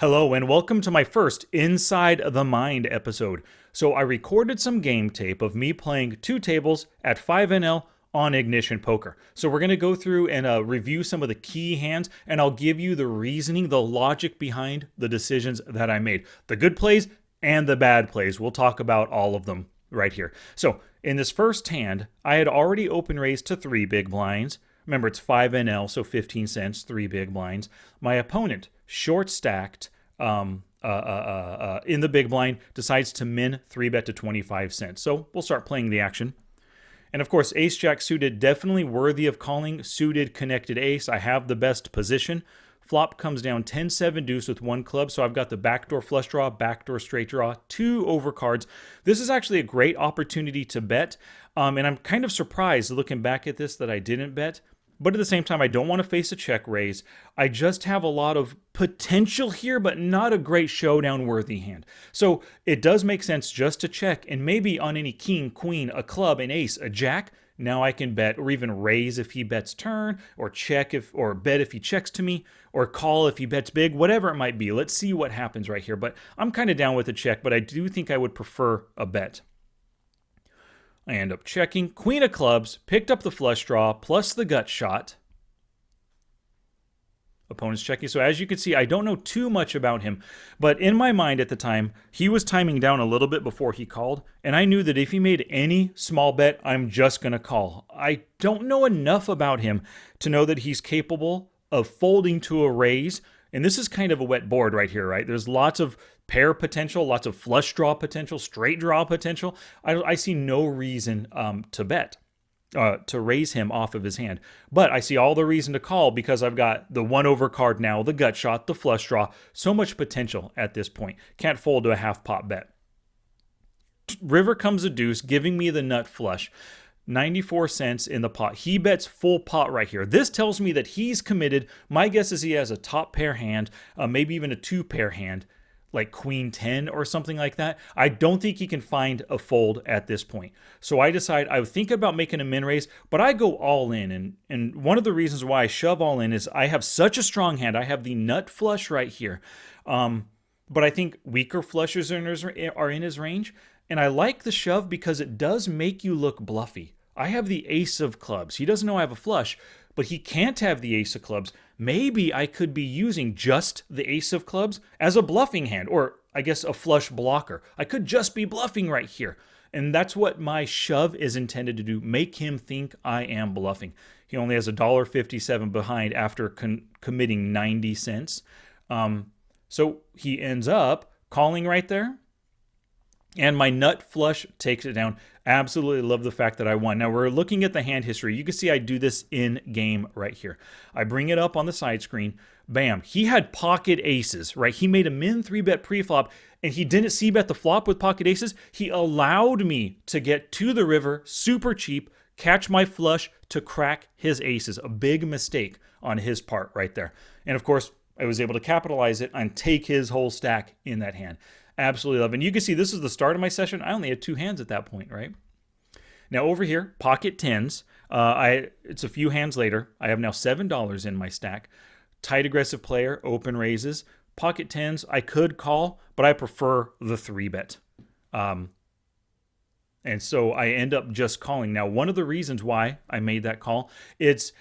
Hello and welcome to my first Inside the Mind episode. So I recorded some game tape of me playing two tables at 5NL on Ignition Poker. So we're going to go through and review some of the key hands, and I'll give you the reasoning, the logic behind the decisions that I made. The good plays and the bad plays. We'll talk about all of them right here. So in this first hand, I had already open raised to 3 big blinds. Remember, it's 5NL, so 15 cents, 3 big blinds. My opponent, short stacked in the big blind, decides to min 3-bet to 25 cents. So we'll start playing the action. And of course, ace-jack suited, definitely worthy of calling. Suited, connected ace, I have the best position. Flop comes down 10-7 deuce with 1 club, so I've got the backdoor flush draw, backdoor straight draw, 2 overcards. This is actually a great opportunity to bet, and I'm kind of surprised looking back at this that I didn't bet. But at the same time, I don't want to face a check raise. I just have a lot of potential here, but not a great showdown-worthy hand. So it does make sense just to check, and maybe on any king, queen, a club, an ace, a jack, now I can bet, or even raise if he bets turn, or check if, or bet if he checks to me, or call if he bets big, whatever it might be. Let's see what happens right here. But I'm kind of down with a check, but I do think I would prefer a bet. I end up checking. Queen of clubs, picked up the flush draw, plus the gut shot. Opponent's checking. So as you can see, I don't know too much about him. But in my mind at the time, he was timing down a little bit before he called. And I knew that if he made any small bet, I'm just going to call. I don't know enough about him to know that he's capable of folding to a raise. And this is kind of a wet board right here, right? There's lots of pair potential, lots of flush draw potential, straight draw potential. I see no reason to bet, to raise him off of his hand. But I see all the reason to call because I've got the 1 over card now, the gut shot, the flush draw. So much potential at this point. Can't fold to a half pot bet. River comes a deuce, giving me the nut flush. 94 cents in the pot. He bets full pot right here. This tells me that he's committed. My guess is he has a top pair hand, maybe even a 2-pair hand, like queen 10 or something like that. I don't think he can find a fold at this point. So I decide I would think about making a min raise, but I go all in. And one of the reasons why I shove all in is I have such a strong hand. I have the nut flush right here. But I think weaker flushes are in his range. And I like the shove because it does make you look bluffy. I have the ace of clubs. He doesn't know I have a flush, but he can't have the ace of clubs. Maybe I could be using just the ace of clubs as a bluffing hand, or I guess a flush blocker. I could just be bluffing right here. And that's what my shove is intended to do, make him think I am bluffing. He only has $1.57 behind after committing 90 cents. So he ends up calling right there. And my nut flush takes it down. Absolutely love the fact that I won. Now we're looking at the hand history. You can see I do this in game right here. I bring it up on the side screen. Bam. He had pocket aces, right? He made a min 3-bet pre-flop, and he didn't c-bet the flop with pocket aces. He allowed me to get to the river super cheap, catch my flush to crack his aces. A big mistake on his part right there. And of course, I was able to capitalize it and take his whole stack in that hand. Absolutely love it. And you can see this is the start of my session. I only had 2 hands at that point, right? Now over here, pocket 10s. It's a few hands later. I have now $7 in my stack. Tight aggressive player, open raises. Pocket 10s, I could call, but I prefer the 3-bet. And so I end up just calling. Now, one of the reasons why I made that call, it's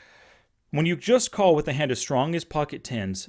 when you just call with a hand as strong as pocket 10s,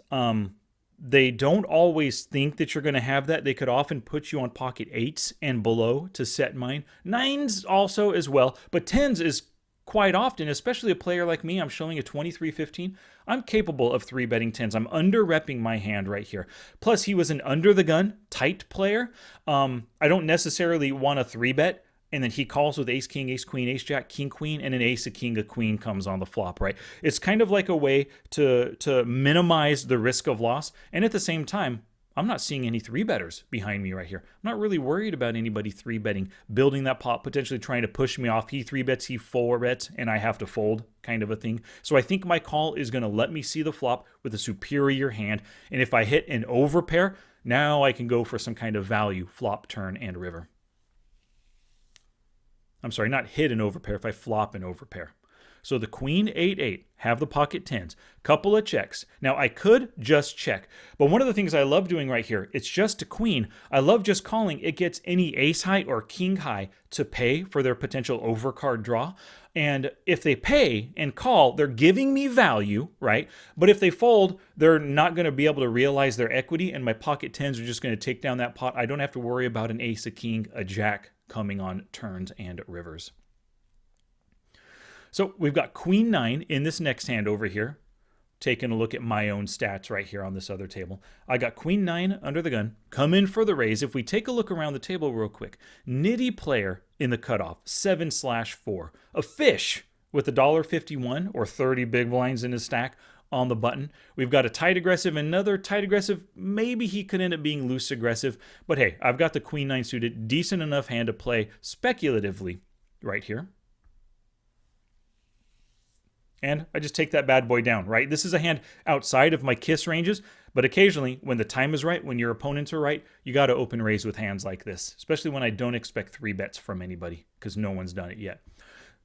they don't always think that you're going to have that. They could often put you on pocket 8s and below to set mine. 9s also as well, but 10s is quite often, especially a player like me. I'm showing a 23-15. I'm capable of 3-betting 10s. I'm under-repping my hand right here. Plus, he was an under-the-gun tight player. I don't necessarily want a 3-bet. And then he calls with ace, king, ace, queen, ace, jack, king, queen, and an ace, a king, a queen comes on the flop, right? It's kind of like a way to minimize the risk of loss. And at the same time, I'm not seeing any 3-betters behind me right here. I'm not really worried about anybody 3-betting, building that pot, potentially trying to push me off. He 3-bets, he 4-bets, and I have to fold kind of a thing. So I think my call is going to let me see the flop with a superior hand. And if I hit an overpair, now I can go for some kind of value, flop, turn, and river. I'm sorry, not hit an overpair, if I flop an overpair. So the queen 8-8, have the pocket tens, couple of checks. Now I could just check, but one of the things I love doing right here, it's just a queen. I love just calling. It gets any ace high or king high to pay for their potential overcard draw. And if they pay and call, they're giving me value, right? But if they fold, they're not going to be able to realize their equity, and my pocket tens are just going to take down that pot. I don't have to worry about an ace, a king, a jack coming on turns and rivers. So we've got queen 9 in this next hand over here. Taking a look at my own stats right here on this other table. I got queen 9 under the gun, come in for the raise. If we take a look around the table real quick, nitty player in the cutoff, 7/4. A fish with $1.51 or 30 big blinds in his stack on the button. We've got a tight aggressive, another tight aggressive. Maybe he could end up being loose aggressive, but hey, I've got the queen 9 suited, decent enough hand to play speculatively right here. And I just take that bad boy down, right? This is a hand outside of my kiss ranges, but occasionally when the time is right, when your opponents are right, you got to open raise with hands like this, especially when I don't expect 3 bets from anybody because no one's done it yet.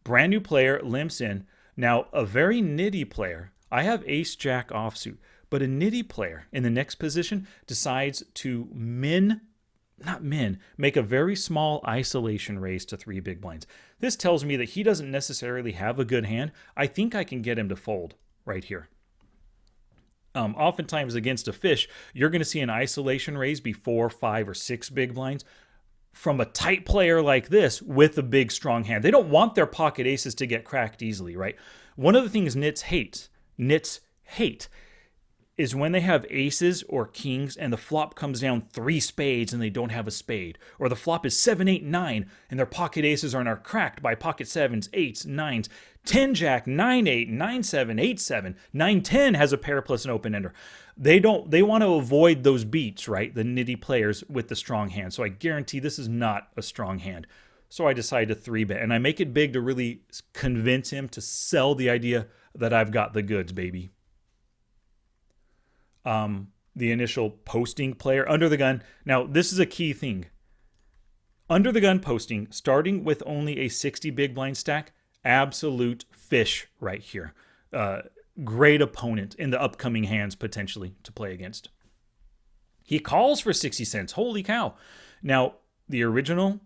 Brand new player limps in. Now, a very nitty player, I have ace jack offsuit, but a nitty player in the next position decides to make a very small isolation raise to 3 big blinds. This tells me that he doesn't necessarily have a good hand. I think I can get him to fold right here. Oftentimes against a fish, you're going to see an isolation raise be 4, 5, or 6 big blinds from a tight player like this with a big strong hand. They don't want their pocket aces to get cracked easily, right? One of the things nits hate is when they have aces or kings and the flop comes down 3 spades and they don't have a spade. Or the flop is 7, 8, 9 and their pocket aces are cracked by pocket 7s, 8s, 9s. 10 jack, 9, 8, 9, 7, 8, 7. 9, 10 has a pair plus an open ender. They want to avoid those beats, right? The nitty players with the strong hand. So I guarantee this is not a strong hand. So I decide to 3-bet and I make it big to really convince him to sell the idea that I've got the goods, baby. The initial posting player under the gun. Now, this is a key thing. Under the gun posting, starting with only a 60 big blind stack, absolute fish right here. Great opponent in the upcoming hands potentially to play against. He calls for 60 cents. Holy cow. Now, the original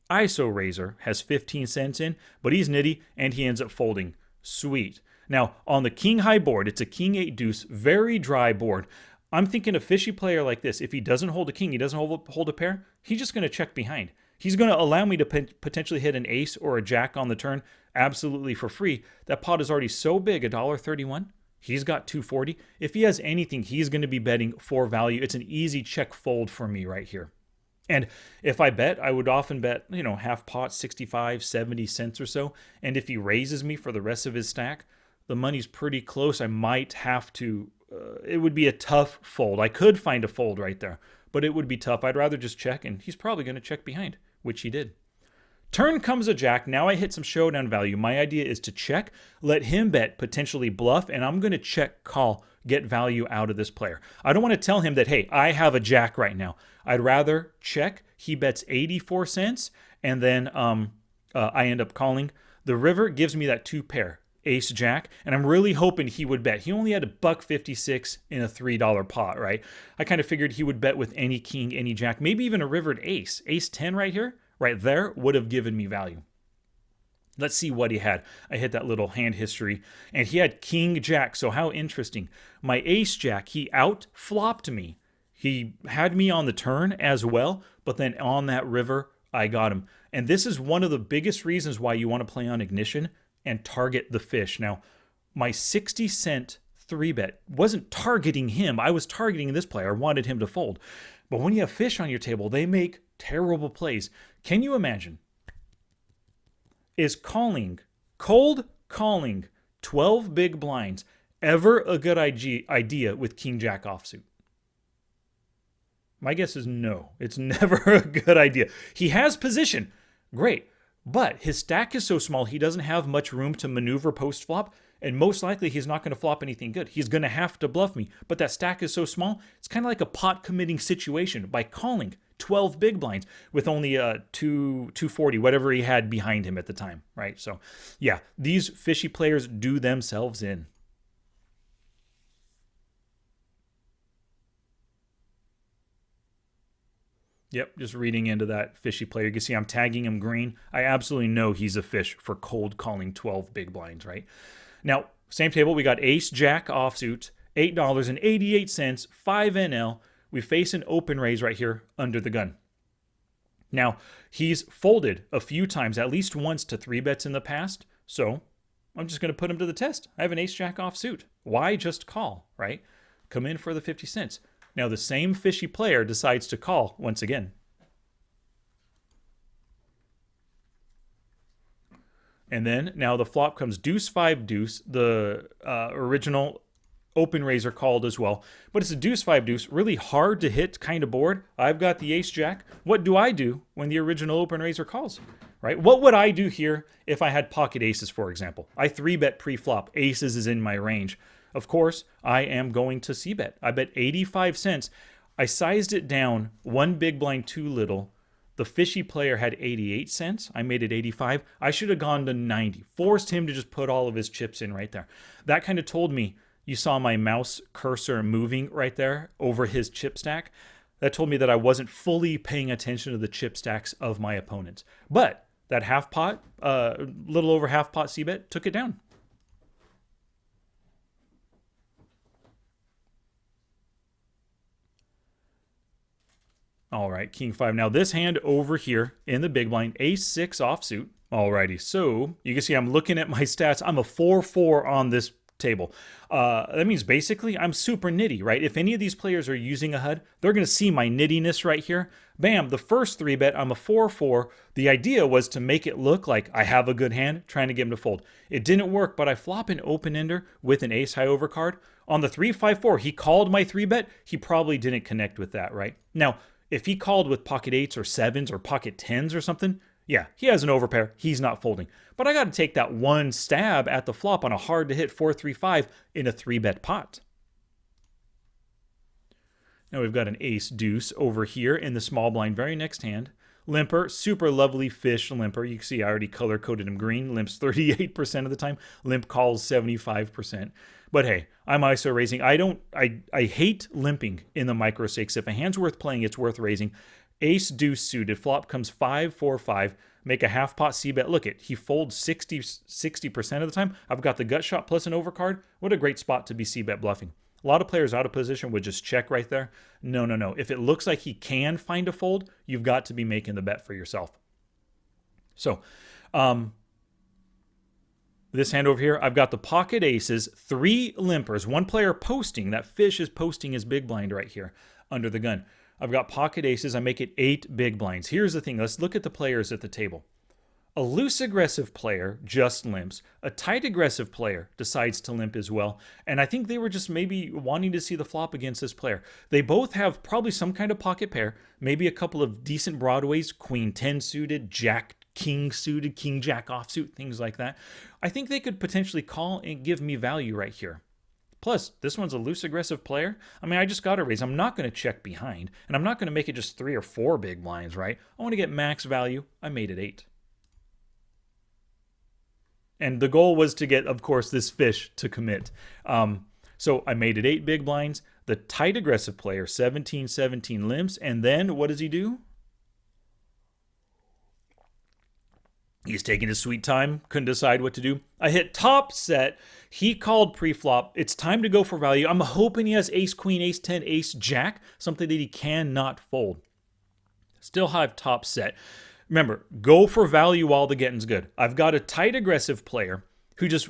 ISO raiser has 15 cents in, but he's nitty and he ends up folding. Sweet. Now, on the king high board, it's a king 8 deuce, very dry board. I'm thinking a fishy player like this, if he doesn't hold a king, he doesn't hold a pair, he's just going to check behind. He's going to allow me to potentially hit an ace or a jack on the turn absolutely for free. That pot is already so big, $1.31. He's got $2.40. If he has anything, he's going to be betting for value. It's an easy check fold for me right here. And if I bet, I would often bet, half pot, 65, 70 cents or so. And if he raises me for the rest of his stack, the money's pretty close. I might have to, it would be a tough fold. I could find a fold right there, but it would be tough. I'd rather just check, and he's probably going to check behind, which he did. Turn comes a jack. Now I hit some showdown value. My idea is to check, let him bet, potentially bluff, and I'm going to check, call, get value out of this player. I don't want to tell him that, hey, I have a jack right now. I'd rather check. He bets 84 cents, and then I end up calling. The river gives me that 2 pair. Ace jack, and I'm really hoping he would bet. He only had $1.56 in a $3 pot, right? I kind of figured he would bet with any king, any jack, maybe even a rivered ace. Ace 10 right here, right there, would have given me value. Let's see what he had. I hit that little hand history, and he had king jack, so how interesting. My ace jack, he out flopped me. He had me on the turn as well, but then on that river, I got him. And this is one of the biggest reasons why you want to play on ignition and target the fish. Now, my 60-cent 3-bet wasn't targeting him. I was targeting this player. I wanted him to fold. But when you have fish on your table, they make terrible plays. Can you imagine? Is cold calling 12 big blinds ever a good idea with king jack offsuit? My guess is no. It's never a good idea. He has position. Great. But his stack is so small, he doesn't have much room to maneuver post-flop. And most likely he's not going to flop anything good. He's going to have to bluff me. But that stack is so small, it's kind of like a pot committing situation by calling 12 big blinds with only 240, whatever he had behind him at the time, right? So yeah, these fishy players do themselves in. Yep, just reading into that fishy player. You can see I'm tagging him green. I absolutely know he's a fish for cold calling 12 big blinds, right? Now, same table, we got ace, jack, offsuit, $8.88, 5 NL. We face an open raise right here under the gun. Now, he's folded a few times, at least once to 3-bets in the past, so I'm just going to put him to the test. I have an ace, jack, offsuit. Why just call, right? Come in for the 50 cents. Now, the same fishy player decides to call once again. And then now the flop comes deuce, 5, deuce. The original open raiser called as well. But it's a deuce, 5, deuce. Really hard to hit kind of board. I've got the ace, jack. What do I do when the original open raiser calls? Right? What would I do here if I had pocket aces, for example? I 3-bet pre-flop. Aces is in my range. Of course, I am going to c-bet. I bet 85 cents. I sized it down 1 big blind too little. The fishy player had 88 cents. I made it 85. I should have gone to 90. Forced him to just put all of his chips in right there. That kind of told me, you saw my mouse cursor moving right there over his chip stack. That told me that I wasn't fully paying attention to the chip stacks of my opponents. But that half pot, little over half pot c-bet, took it down. All right, king 5. Now this hand over here in the big blind, ace 6 offsuit. Alrighty, so you can see I'm looking at my stats. I'm a 4-4 on this table. That means basically I'm super nitty, right? If any of these players are using a HUD, they're going to see my nittiness right here. Bam, the first 3-bet, I'm a 4-4. The idea was to make it look like I have a good hand, trying to get him to fold. It didn't work, but I flop an open-ender with an ace-high overcard. On the 3-5-4, he called my 3-bet. He probably didn't connect with that, right? Now, if he called with pocket 8s or 7s or pocket 10s or something, yeah, he has an overpair. He's not folding. But I got to take that one stab at the flop on a hard-to-hit 4-3-5 in a 3-bet pot. Now we've got an ace-deuce over here in the small blind, very next hand. Limper, super lovely fish limper. You can see I already color-coded him green. Limps 38% of the time. Limp calls 75%. But hey, I'm ISO raising. I hate limping in the micro stakes. If a hand's worth playing, it's worth raising. Ace deuce suited. Flop comes 5-4-5. Make a half pot c-bet. Look it, he folds 60% of the time. I've got the gut shot plus an overcard. What a great spot to be c-bet bluffing. A lot of players out of position would just check right there. No, no, no. If it looks like he can find a fold, you've got to be making the bet for yourself. So, this hand over here, I've got the pocket aces, 3 limpers, 1 player posting. That fish is posting his big blind right here under the gun. I've got pocket aces. I make it 8 big blinds. Here's the thing. Let's look at the players at the table. A loose aggressive player just limps. A tight aggressive player decides to limp as well. And I think they were just maybe wanting to see the flop against this player. They both have probably some kind of pocket pair, maybe a couple of decent broadways, queen 10 suited, jack king suited, king jack offsuit, things like that. I think they could potentially call and give me value right here. Plus, this one's a loose aggressive player. I mean, I just got to raise. I'm not going to check behind, and I'm not going to make it just 3 or 4 big blinds, right? I want to get max value. I made it 8. And the goal was to get, of course, this fish to commit. So I made it 8 big blinds. The tight aggressive player, 17-17 limps. And then what does he do? He's taking his sweet time. Couldn't decide what to do. I hit top set. He called pre-flop. It's time to go for value. I'm hoping he has ace, queen, ace 10, ace, jack. Something that he cannot fold. Still have top set. Remember, go for value while the getting's good. I've got a tight aggressive player who just,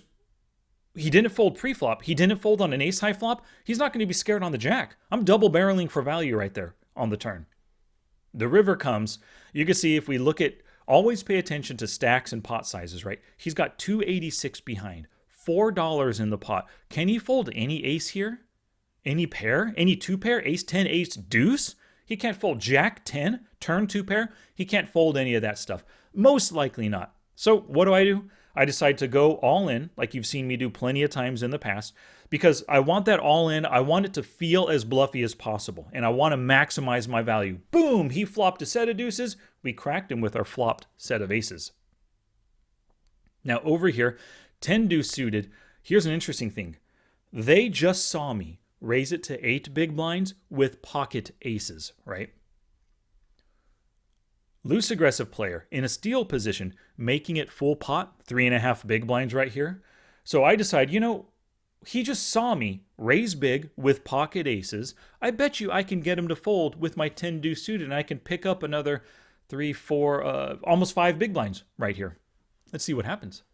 he didn't fold pre-flop. He didn't fold on an ace-high flop. He's not going to be scared on the jack. I'm double barreling for value right there on the turn. The river comes. You can see if we look at, always pay attention to stacks and pot sizes, right? He's got 286 behind, $4 in the pot. Can he fold any ace here? Any pair? Any 2 pair? Ace 10, ace deuce? He can't fold jack 10, turn 2 pair. He can't fold any of that stuff. Most likely not. So what do? I decide to go all in, like you've seen me do plenty of times in the past, because I want that all in. I want it to feel as bluffy as possible, and I want to maximize my value. Boom! He flopped a set of deuces. We cracked him with our flopped set of aces. Now over here, 10 deuce suited. Here's an interesting thing. They just saw me raise it to 8 big blinds with pocket aces, right? Loose aggressive player in a steal position, making it full pot, 3.5 big blinds right here. So I decide, he just saw me raise big with pocket aces. I bet you I can get him to fold with my 10 deuce suited, and I can pick up another 3, 4, almost 5 big blinds right here. Let's see what happens.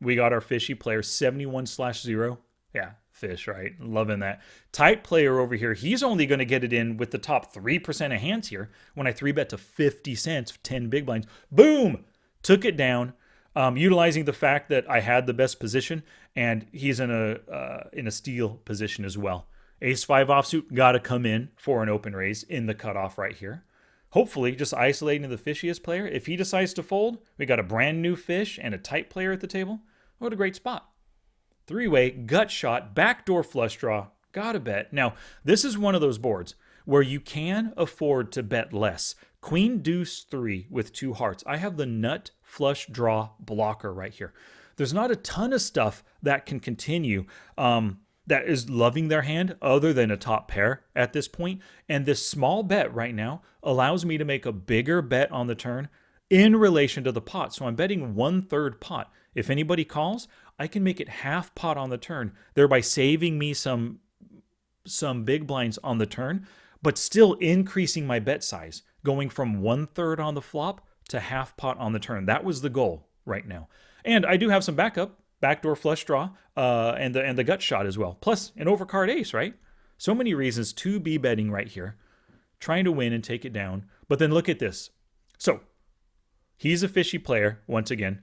We got our fishy player 71/0. Yeah, fish, right? Loving that. Tight player over here, he's only going to get it in with the top 3% of hands here when I 3-bet to 50 cents, 10 big blinds. Boom! Took it down, utilizing the fact that I had the best position, and he's in a steal position as well. Ace-5 offsuit, got to come in for an open raise in the cutoff right here. Hopefully, just isolating the fishiest player. If he decides to fold, we got a brand new fish and a tight player at the table. What a great spot. 3-way, gut shot, backdoor flush draw, gotta bet. Now, this is one of those boards where you can afford to bet less. Queen deuce 3 with 2 hearts. I have the nut flush draw blocker right here. There's not a ton of stuff that can continue that is loving their hand other than a top pair at this point. And this small bet right now allows me to make a bigger bet on the turn in relation to the pot. So I'm betting 1/3 pot. If anybody calls, I can make it half pot on the turn, thereby saving me some big blinds on the turn, but still increasing my bet size, going from 1/3 on the flop to half pot on the turn. That was the goal right now. And I do have some backup, backdoor flush draw, and the gut shot as well. Plus an overcard ace, right? So many reasons to be betting right here, trying to win and take it down. But then look at this. So he's a fishy player once again.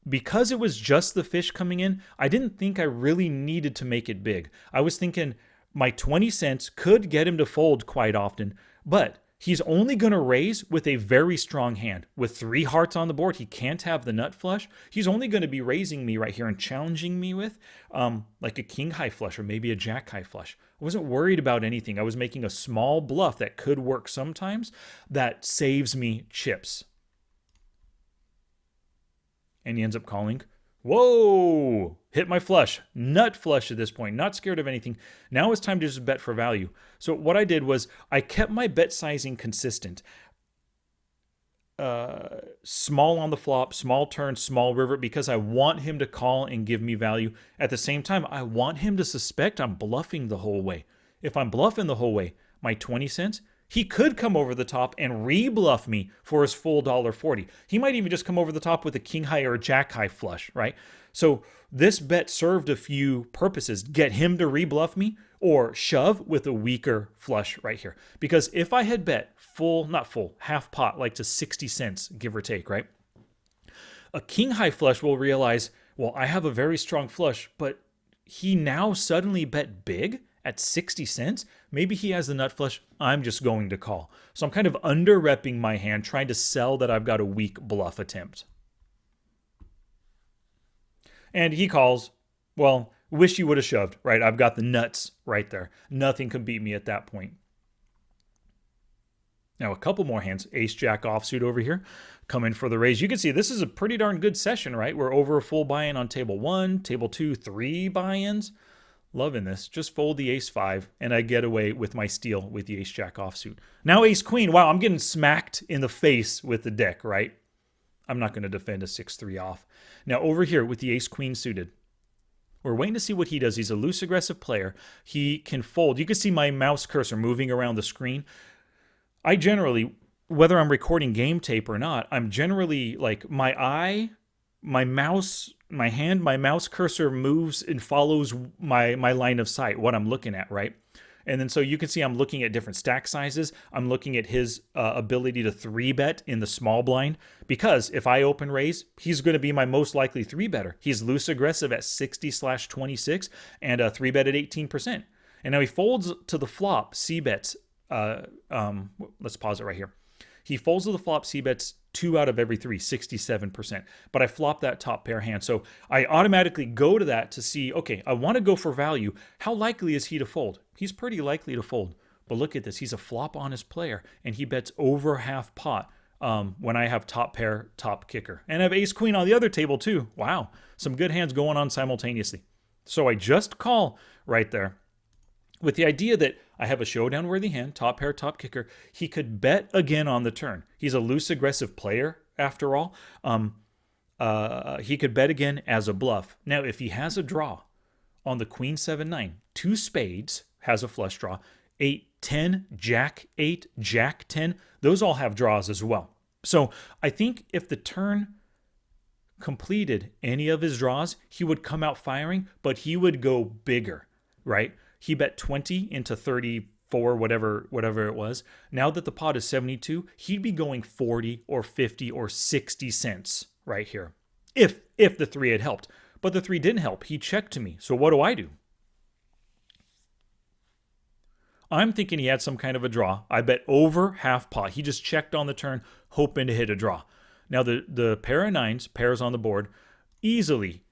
Because it was just the fish coming in, I didn't think I really needed to make it big. I was thinking my 20 cents could get him to fold quite often, but he's only going to raise with a very strong hand. With 3 hearts on the board, he can't have the nut flush. He's only going to be raising me right here and challenging me with like a king high flush or maybe a jack high flush. I wasn't worried about anything. I was making a small bluff that could work sometimes that saves me chips. And he ends up calling. Whoa! Hit my flush. Nut flush at this point. Not scared of anything. Now it's time to just bet for value. So what I did was I kept my bet sizing consistent. Small on the flop, small turn, small river, because I want him to call and give me value. At the same time, I want him to suspect I'm bluffing the whole way. If I'm bluffing the whole way, my 20 cents, he could come over the top and re-bluff me for his full $1.40. He might even just come over the top with a king high or a jack high flush, right? So this bet served a few purposes. Get him to re-bluff me or shove with a weaker flush right here. Because if I had bet half pot, like to 60 cents, give or take, right? A king high flush will realize, well, I have a very strong flush, but he now suddenly bet big at 60 cents. Maybe he has the nut flush. I'm just going to call. So I'm kind of under-repping my hand, trying to sell that I've got a weak bluff attempt. And he calls. Well, wish you would have shoved, right? I've got the nuts right there. Nothing could beat me at that point. Now, a couple more hands. Ace-Jack offsuit over here. Come in for the raise. You can see this is a pretty darn good session, right? We're over a full buy-in on table 1, table 2, 3 buy-ins. Loving this. Just fold the ace-5, and I get away with my steal with the ace-jack offsuit. Now ace-queen. Wow, I'm getting smacked in the face with the deck, right? I'm not going to defend a 6-3 off. Now over here with the ace-queen suited, we're waiting to see what he does. He's a loose, aggressive player. He can fold. You can see my mouse cursor moving around the screen. I generally, whether I'm recording game tape or not, I'm generally like my eye, my mouse, my hand, my mouse cursor moves and follows my line of sight, what I'm looking at, right? And then so you can see I'm looking at different stack sizes. I'm looking at his ability to 3-bet in the small blind, because if I open raise, he's going to be my most likely 3-better. He's loose aggressive at 60/26 and a 3-bet at 18%. And now he folds to the flop, C-bets. Let's pause it right here. He folds to the flop, C-bets 2 out of every 3, 67%. But I flopped that top pair hand. So I automatically go to that to see, okay, I want to go for value. How likely is he to fold? He's pretty likely to fold. But look at this. He's a flop honest player, and he bets over half pot when I have top pair, top kicker. And I have ace queen on the other table too. Wow. Some good hands going on simultaneously. So I just call right there with the idea that I have a showdown worthy hand, top pair, top kicker. He could bet again on the turn. He's a loose aggressive player after all. He could bet again as a bluff. Now, if he has a draw on the queen 7-9, 2 spades has a flush draw, 8-10, jack 8, jack 10, those all have draws as well. So I think if the turn completed any of his draws, he would come out firing, but he would go bigger, right? He bet 20 into 34, whatever it was. Now that the pot is 72, he'd be going 40 or 50 or 60 cents right here, if the 3 had helped. But the 3 didn't help. He checked to me. So what do? I'm thinking he had some kind of a draw. I bet over half pot. He just checked on the turn, hoping to hit a draw. Now the pair of 9s, pairs on the board, easily.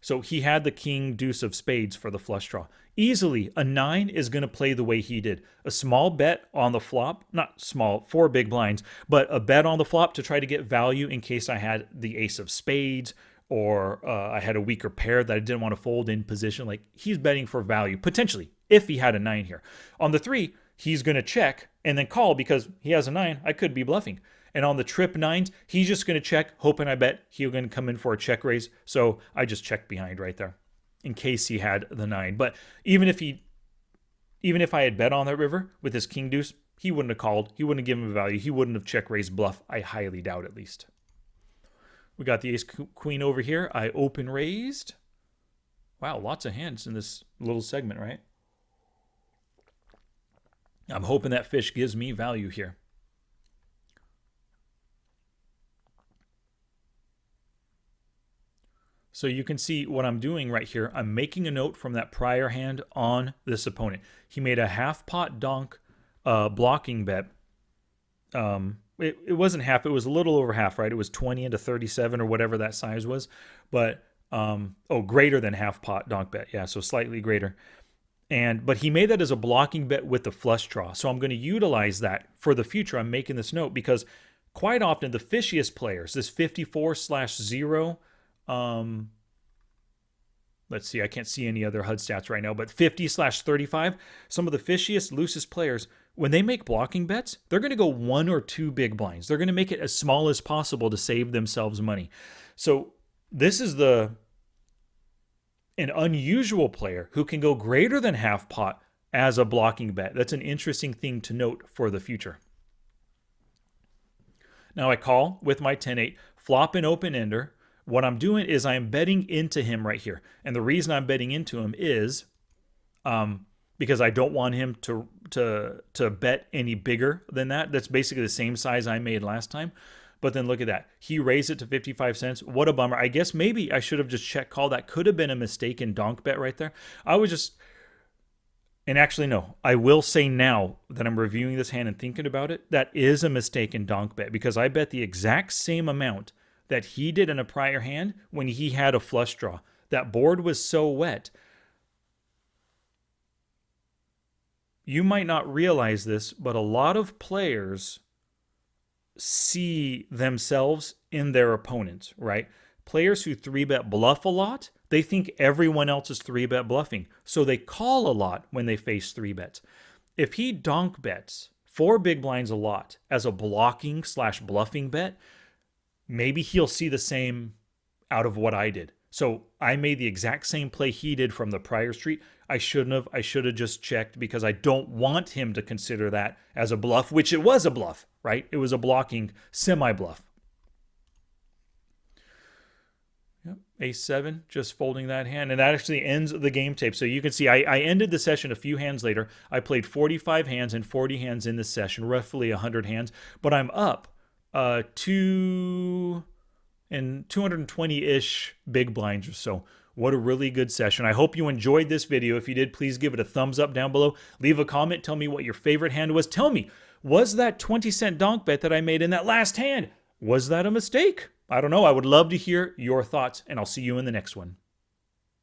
So he had the king deuce of spades for the flush draw. Easily, a 9 is going to play the way he did. A small bet on the flop, not small, 4 big blinds, but a bet on the flop to try to get value in case I had the ace of spades or I had a weaker pair that I didn't want to fold in position. Like, he's betting for value, potentially, if he had a 9 here. On the 3, he's going to check and then call because he has a 9. I could be bluffing. And on the trip 9s, he's just going to check, hoping I bet he's going to come in for a check raise. So I just checked behind right there in case he had the 9. But even if I had bet on that river with his king deuce, he wouldn't have called. He wouldn't have given him a value. He wouldn't have check raised bluff. I highly doubt, at least. We got the ace queen over here. I open raised. Wow, lots of hands in this little segment, right? I'm hoping that fish gives me value here. So you can see what I'm doing right here. I'm making a note from that prior hand on this opponent. He made a half pot donk blocking bet. It wasn't half. It was a little over half, right? It was 20 into 37 or whatever that size was. But, greater than half pot donk bet. Yeah, so slightly greater. But he made that as a blocking bet with the flush draw. So I'm going to utilize that for the future. I'm making this note because quite often the fishiest players, this 54/0, let's see, I can't see any other HUD stats right now, but 50/35, some of the fishiest, loosest players, when they make blocking bets, they're going to go 1 or 2 big blinds. They're going to make it as small as possible to save themselves money. So this is an unusual player who can go greater than half pot as a blocking bet. That's an interesting thing to note for the future. Now I call with my 10-8, flop an open ender. What I'm doing is I'm betting into him right here. And the reason I'm betting into him is because I don't want him to bet any bigger than that. That's basically the same size I made last time. But then look at that. He raised it to 55 cents. What a bummer. I guess maybe I should have just check call. That could have been a mistaken donk bet right there. And actually, no, I will say now that I'm reviewing this hand and thinking about it, that is a mistaken donk bet because I bet the exact same amount that he did in a prior hand when he had a flush draw. That board was so wet. You might not realize this, but a lot of players see themselves in their opponent, right? Players who 3-bet bluff a lot, they think everyone else is 3-bet bluffing. So they call a lot when they face 3-bets. If he donk bets 4 big blinds a lot as a blocking/bluffing bet, maybe he'll see the same out of what I did. So I made the exact same play he did from the prior street. I shouldn't have. I should have just checked because I don't want him to consider that as a bluff, which it was a bluff, right? It was a blocking semi-bluff. Yep. Ace-7, just folding that hand. And that actually ends the game tape. So you can see I ended the session a few hands later. I played 45 hands and 40 hands in this session, roughly 100 hands. But I'm up 220-ish big blinds or so. What a really good session. I hope you enjoyed this video. If you did, please give it a thumbs up down below. Leave a comment. Tell me what your favorite hand was. Tell me, was that 20-cent donk bet that I made in that last hand Was that a mistake? I don't know. I would love to hear your thoughts, and I'll see you in the next one.